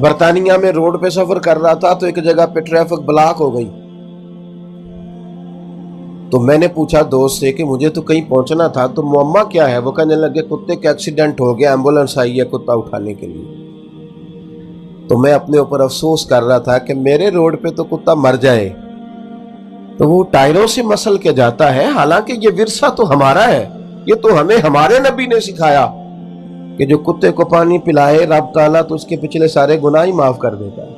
برطانیہ میں روڈ پہ سفر کر رہا تھا تو ایک جگہ پہ ٹریفک بلاک ہو گئی، تو میں نے پوچھا دوست سے کہ مجھے تو کہیں پہنچنا تھا، تو معمہ کیا ہے؟ وہ کہنے لگے کتے کا ایکسیڈنٹ ہو گیا، ایمبولینس آئی ہے کتا اٹھانے کے لیے۔ تو میں اپنے اوپر افسوس کر رہا تھا کہ میرے روڈ پہ تو کتا مر جائے تو وہ ٹائروں سے مسل کے جاتا ہے، حالانکہ یہ ورثہ تو ہمارا ہے، یہ تو ہمیں ہمارے نبی نے سکھایا کہ جو کتے کو پانی پلائے رب تعالیٰ تو اس کے پچھلے سارے گناہ ہی معاف کر دیتا ہے۔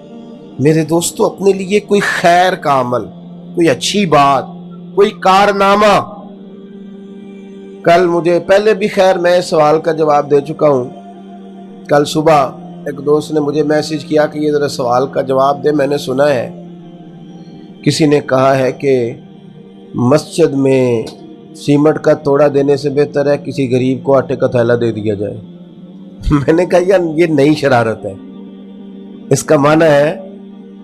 میرے دوستو، اپنے لیے کوئی خیر کا عمل، کوئی اچھی بات، کوئی کارنامہ۔ کل مجھے پہلے بھی خیر میں اس سوال کا جواب دے چکا ہوں، کل صبح ایک دوست نے مجھے میسج کیا کہ یہ ذرا سوال کا جواب دے، میں نے سنا ہے کسی نے کہا ہے کہ مسجد میں سیمنٹ کا توڑا دینے سے بہتر ہے کسی غریب کو آٹے کا تھیلا دے دیا جائے۔ میں نے کہا یار یہ نئی شرارت ہے، اس کا معنی ہے،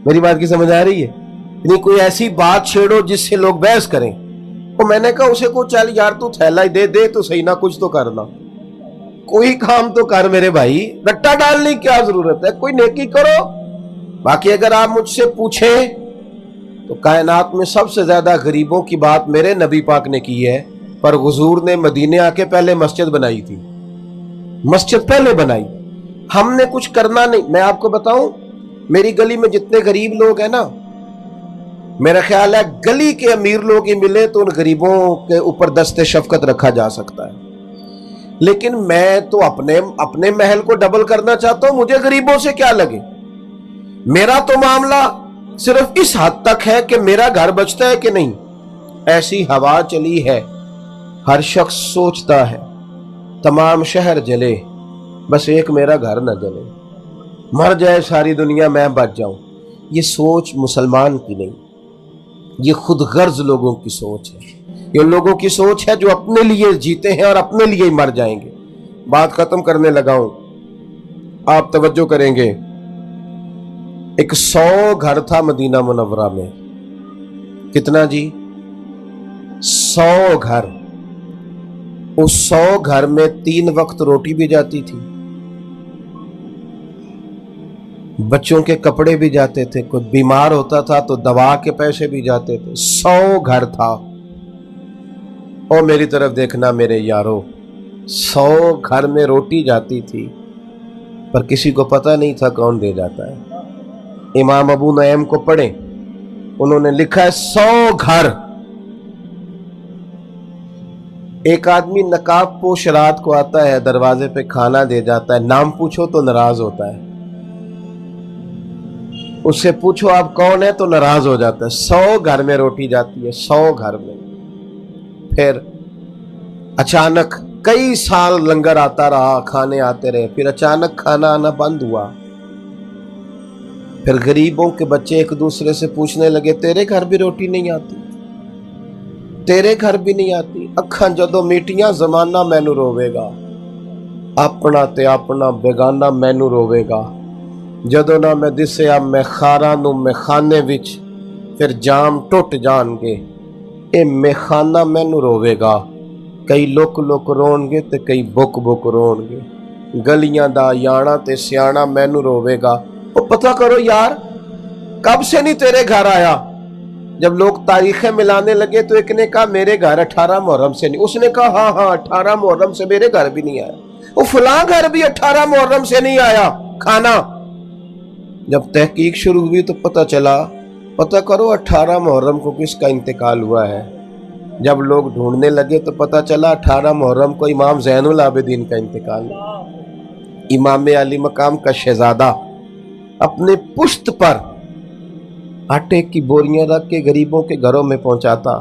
میری بات کی سمجھ آ رہی ہے؟ یعنی کوئی ایسی بات چھیڑو جس سے لوگ بحث کریں۔ تو میں نے کہا اسے کو چل یار تو تھیلا ہی دے تو صحیح، نہ کچھ تو کرنا، کوئی کام تو کر میرے بھائی، رٹا ڈالنے کی کیا ضرورت ہے؟ کوئی نیکی کرو۔ باقی اگر آپ مجھ سے پوچھیں تو کائنات میں سب سے زیادہ غریبوں کی بات میرے نبی پاک نے کی ہے، پر حضور نے مدینے آ کے پہلے مسجد بنائی تھی، مسجد پہلے بنائی، ہم نے کچھ کرنا نہیں۔ میں آپ کو بتاؤں، میری گلی میں جتنے غریب لوگ ہیں نا، میرا خیال ہے گلی کے امیر لوگ ہی ملے تو ان غریبوں کے اوپر دست شفقت رکھا جا سکتا ہے، لیکن میں تو اپنے محل کو ڈبل کرنا چاہتا ہوں، مجھے غریبوں سے کیا لگے؟ میرا تو معاملہ صرف اس حد تک ہے کہ میرا گھر بچتا ہے کہ نہیں۔ ایسی ہوا چلی ہے، ہر شخص سوچتا ہے تمام شہر جلے بس ایک میرا گھر نہ جلے، مر جائے ساری دنیا میں بچ جاؤں۔ یہ سوچ مسلمان کی نہیں، یہ خود غرض لوگوں کی سوچ ہے، یہ لوگوں کی سوچ ہے جو اپنے لیے جیتے ہیں اور اپنے لیے ہی مر جائیں گے۔ بات ختم کرنے لگا ہوں، آپ توجہ کریں گے۔ ایک 100 گھر تھا مدینہ منورہ میں، کتنا جی؟ 100 گھر۔ اس 100 گھر میں 3 وقت روٹی بھی جاتی تھی، بچوں کے کپڑے بھی جاتے تھے، کوئی بیمار ہوتا تھا تو دوا کے پیسے بھی جاتے تھے۔ 100 گھر تھا، اور میری طرف دیکھنا میرے یارو، 100 گھر میں روٹی جاتی تھی پر کسی کو پتہ نہیں تھا کون دے جاتا ہے۔ امام ابو نعیم کو پڑھیں، انہوں نے لکھا ہے 100 گھر۔ ایک آدمی نقاب پوش رات کو آتا ہے، دروازے پہ کھانا دے جاتا ہے، نام پوچھو تو ناراض ہوتا ہے، اس سے پوچھو آپ کون ہے تو ناراض ہو جاتا ہے۔ 100 گھر میں روٹی جاتی ہے، 100 گھر میں۔ پھر اچانک کئی سال لنگر آتا رہا، کھانے آتے رہے، پھر اچانک کھانا آنا بند ہوا۔ پھر غریبوں کے بچے ایک دوسرے سے پوچھنے لگے تیرے گھر بھی روٹی نہیں آتی؟ تیرے گھر بھی نہیں آتی؟ اکھاں جدوں میٹیاں زمانہ مینوں روے گا، اپنا تے اپنا بیگانہ مینوں روے گا، جدوں نہ میں دسیا میں خاراں نوں میں خانے وچ، پھر جام ٹوٹ جان گے، اے میں خانہ مینوں روے گا، کئی لک لک رون گے تے کئی بک بک رون گے، گلیاں دا یانا تے سیانا مینوں روے گا۔ وہ پتہ کرو یار، کب سے نہیں تیرے گھر آیا؟ جب لوگ تاریخیں ملانے لگے تو ایک نے کہا میرے گھر 18 محرم سے نہیں، اس نے کہا ہاں 18 محرم سے میرے گھر بھی نہیں آیا، وہ فلاں گھر بھی 18 محرم سے نہیں آیا کھانا۔ جب تحقیق شروع ہوئی تو پتہ کرو 18 محرم کو کس کا انتقال ہوا ہے۔ جب لوگ ڈھونڈنے لگے تو پتہ چلا 18 محرم کو امام زین العابدین کا انتقال ہوا، امام علی مقام کا شہزادہ اپنے پشت پر آٹے کی بوریاں رکھ کے غریبوں کے گھروں میں پہنچاتا۔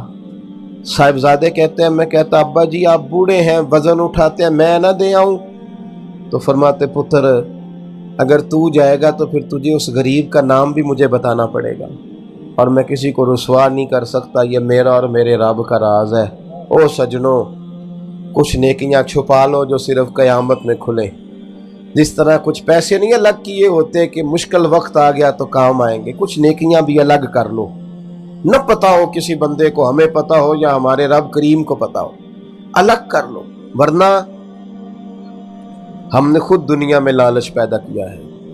صاحبزادے کہتے ہیں، میں کہتا ابا جی آپ بوڑھے ہیں، وزن اٹھاتے ہیں، میں نہ دے آؤں؟ تو فرماتے پتر اگر تو جائے گا تو پھر تجھے اس غریب کا نام بھی مجھے بتانا پڑے گا، اور میں کسی کو رسوا نہیں کر سکتا، یہ میرا اور میرے رب کا راز ہے۔ او سجنوں، کچھ نیکیاں چھپا لو جو صرف قیامت میں کھلے۔ جس طرح کچھ پیسے نہیں الگ کیے ہوتے کہ مشکل وقت آ گیا تو کام آئیں گے، کچھ نیکیاں بھی الگ کر لو، نہ پتا ہو کسی بندے کو، ہمیں پتا ہو یا ہمارے رب کریم کو پتا ہو، الگ کر لو، ورنہ ہم نے خود دنیا میں لالچ پیدا کیا ہے۔